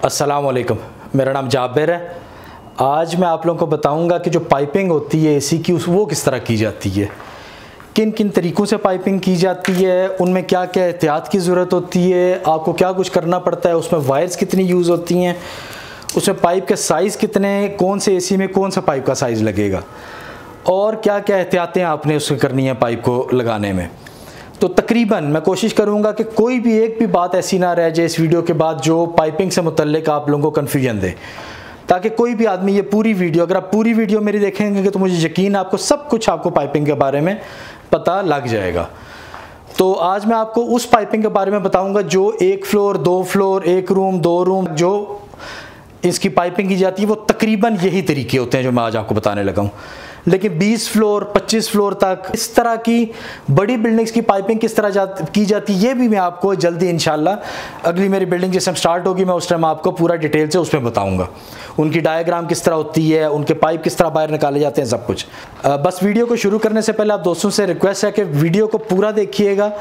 अस्सलाम वालेकुम, मेरा नाम जाबिर है। आज मैं आप लोगों को बताऊंगा कि जो पाइपिंग होती है एसी की वो किस तरह की जाती है, किन किन तरीक़ों से पाइपिंग की जाती है, उनमें क्या क्या एहतियात की ज़रूरत होती है, आपको क्या कुछ करना पड़ता है, उसमें वायर्स कितनी यूज़ होती हैं, उसमें पाइप के साइज़ कितने, कौन से एसी में कौन सा पाइप का साइज़ लगेगा और क्या क्या एहतियातें आपने उससे करनी है पाइप को लगाने में। तो तकरीबन मैं कोशिश करूंगा कि कोई भी एक भी बात ऐसी ना रह जाए इस वीडियो के बाद जो पाइपिंग से मुतल्लिक आप लोगों को कन्फ्यूजन दे, ताकि कोई भी आदमी ये पूरी वीडियो, अगर आप पूरी वीडियो मेरी देखेंगे तो मुझे यकीन है आपको सब कुछ आपको पाइपिंग के बारे में पता लग जाएगा। तो आज मैं आपको उस पाइपिंग के बारे में बताऊंगा जो एक फ्लोर, दो फ्लोर, एक रूम, दो रूम जो इसकी पाइपिंग की जाती है वो तकरीबन यही तरीके होते हैं जो मैं आज आपको बताने लगा हूँ। लेकिन 20 फ्लोर 25 फ्लोर तक इस तरह की बड़ी बिल्डिंग्स की पाइपिंग किस तरह की जाती है ये भी मैं आपको जल्दी इंशाल्लाह अगली मेरी बिल्डिंग जिस टाइम स्टार्ट होगी मैं उस टाइम आपको पूरा डिटेल से उसमें बताऊंगा। उनकी डायग्राम किस तरह होती है, उनके पाइप किस तरह बाहर निकाले जाते हैं, सब कुछ। बस वीडियो को शुरू करने से पहले आप दोस्तों से रिक्वेस्ट है कि वीडियो को पूरा देखिएगा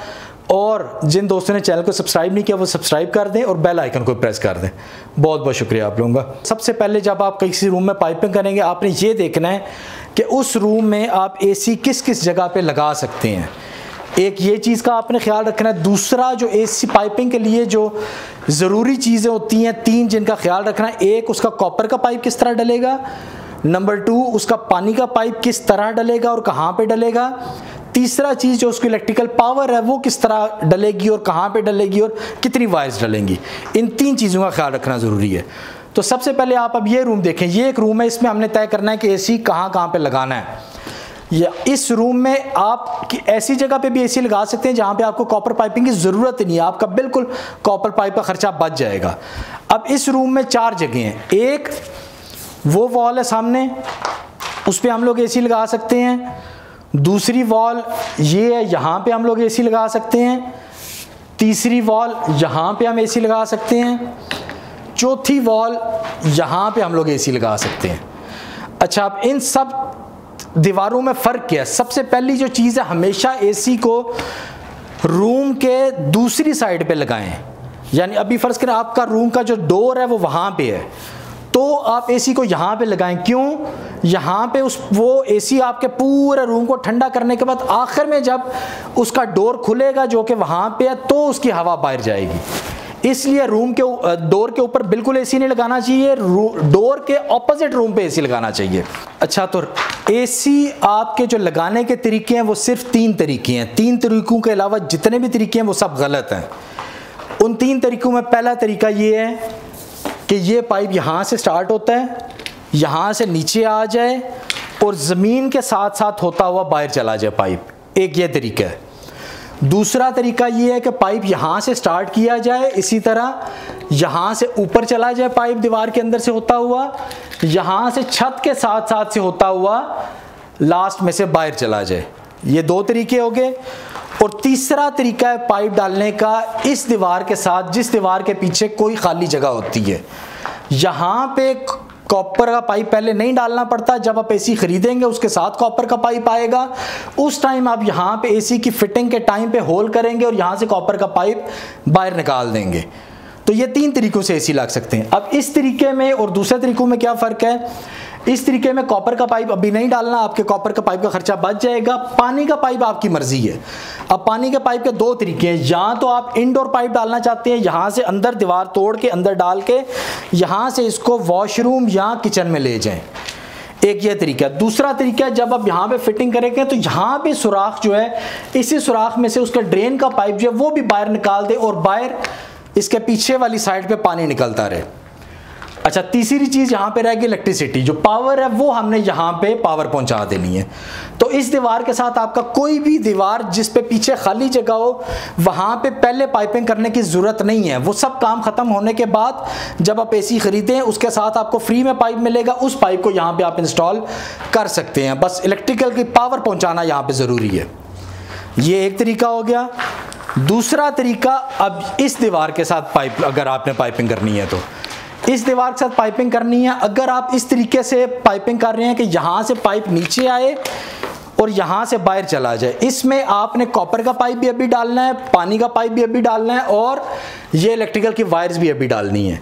और जिन दोस्तों ने चैनल को सब्सक्राइब नहीं किया वो सब्सक्राइब कर दें और बेल आइकन को प्रेस कर दें। बहुत बहुत शुक्रिया आप लोगों का। सबसे पहले जब आप किसी रूम में पाइपिंग करेंगे आपने ये देखना है कि उस रूम में आप एसी किस किस जगह पे लगा सकते हैं। एक ये चीज़ का आपने ख्याल रखना है। दूसरा, जो एसी पाइपिंग के लिए जो ज़रूरी चीज़ें होती हैं तीन जिनका ख्याल रखना है, एक उसका कॉपर का पाइप किस तरह डलेगा, नंबर 2 उसका पानी का पाइप किस तरह डलेगा और कहाँ पे डलेगा, तीसरा चीज़ जो उसकी इलेक्ट्रिकल पावर है वो किस तरह डलेगी और कहाँ पे डलेगी और कितनी वायर्स डलेंगी। इन तीन चीज़ों का ख्याल रखना ज़रूरी है। तो सबसे पहले आप अब ये रूम देखें, ये एक रूम है, इसमें हमने तय करना है कि एसी कहाँ कहाँ पे लगाना है। या इस रूम में आप ऐसी जगह पे भी एसी लगा सकते हैं जहाँ पे आपको कॉपर पाइपिंग की ज़रूरत नहीं है, आपका बिल्कुल कॉपर पाइप का खर्चा बच जाएगा। अब इस रूम में 4 जगह हैं। एक वो वॉल है सामने, उस पर हम लोग एसी लगा सकते हैं। दूसरी वॉल ये है, यहाँ पे हम लोग एसी लगा सकते हैं। तीसरी वॉल यहाँ पे हम एसी लगा सकते हैं। चौथी वॉल यहाँ पे हम लोग एसी लगा सकते हैं। अच्छा, अब इन सब दीवारों में फ़र्क क्या है? सबसे पहली जो चीज़ है, हमेशा एसी को रूम के दूसरी साइड पे लगाएं। यानी अभी फ़र्ज़ करें आपका रूम का जो डोर है वो वहाँ पे है तो आप एसी को यहाँ पे लगाएं। क्यों? यहाँ पे वो एसी आपके पूरे रूम को ठंडा करने के बाद आखिर में जब उसका डोर खुलेगा जो कि वहाँ पे है तो उसकी हवा बाहर जाएगी। इसलिए रूम के डोर के ऊपर बिल्कुल एसी नहीं लगाना चाहिए, डोर के ऑपोजिट रूम पे एसी लगाना चाहिए। अच्छा, तो एसी आपके जो लगाने के तरीके हैं वो सिर्फ 3 तरीके हैं। 3 तरीकों के अलावा जितने भी तरीके हैं वो सब गलत हैं। उन 3 तरीकों में पहला तरीका ये है कि ये पाइप यहाँ से स्टार्ट होता है, यहाँ से नीचे आ जाए और ज़मीन के साथ साथ होता हुआ बाहर चला जाए पाइप। एक ये तरीका है। दूसरा तरीका ये है कि पाइप यहाँ से स्टार्ट किया जाए, इसी तरह यहाँ से ऊपर चला जाए पाइप दीवार के अंदर से होता हुआ, यहाँ से छत के साथ साथ से होता हुआ लास्ट में से बाहर चला जाए। ये 2 तरीके हो गए। और तीसरा तरीका है पाइप डालने का इस दीवार के साथ जिस दीवार के पीछे कोई खाली जगह होती है। यहाँ पे कॉपर का पाइप पहले नहीं डालना पड़ता, जब आप एसी खरीदेंगे उसके साथ कॉपर का पाइप आएगा, उस टाइम आप यहाँ पे एसी की फिटिंग के टाइम पे होल करेंगे और यहाँ से कॉपर का पाइप बाहर निकाल देंगे। तो ये 3 तरीकों से एसी लग सकते हैं। अब इस तरीके में और दूसरे तरीकों में क्या फ़र्क है? इस तरीके में कॉपर का पाइप अभी नहीं डालना, आपके कॉपर का पाइप का खर्चा बच जाएगा। पानी का पाइप आपकी मर्जी है। अब पानी के पाइप के 2 तरीके हैं। या तो आप इनडोर पाइप डालना चाहते हैं, यहाँ से अंदर दीवार तोड़ के अंदर डाल के यहाँ से इसको वॉशरूम या किचन में ले जाएं, एक ये तरीका। दूसरा तरीका, जब आप यहाँ पे फिटिंग करेंगे तो यहाँ पे सुराख जो है, इसी सुराख में से उसका ड्रेन का पाइप जो है वो भी बाहर निकाल दे और बाहर इसके पीछे वाली साइड पे पानी निकलता रहे। अच्छा, तीसरी चीज़ यहाँ पे रहेगी इलेक्ट्रिसिटी, जो पावर है वो हमने यहाँ पे पावर पहुँचा देनी है। तो इस दीवार के साथ आपका कोई भी दीवार जिस पे पीछे खाली जगह हो वहाँ पे पहले पाइपिंग करने की ज़रूरत नहीं है। वो सब काम ख़त्म होने के बाद जब आप एसी ख़रीदें उसके साथ आपको फ्री में पाइप मिलेगा, उस पाइप को यहाँ पर आप इंस्टॉल कर सकते हैं। बस इलेक्ट्रिकल की पावर पहुँचाना यहाँ पर ज़रूरी है। ये एक तरीका हो गया। दूसरा तरीका, अब इस दीवार के साथ पाइप अगर आपने पाइपिंग करनी है तो इस दीवार के साथ पाइपिंग करनी है। अगर आप इस तरीके से पाइपिंग कर रहे हैं कि यहाँ से पाइप नीचे आए और यहाँ से बाहर चला जाए, इसमें आपने कॉपर का पाइप भी अभी डालना है, पानी का पाइप भी अभी डालना है और ये इलेक्ट्रिकल की वायर्स भी अभी डालनी है।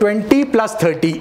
20 + 30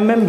mm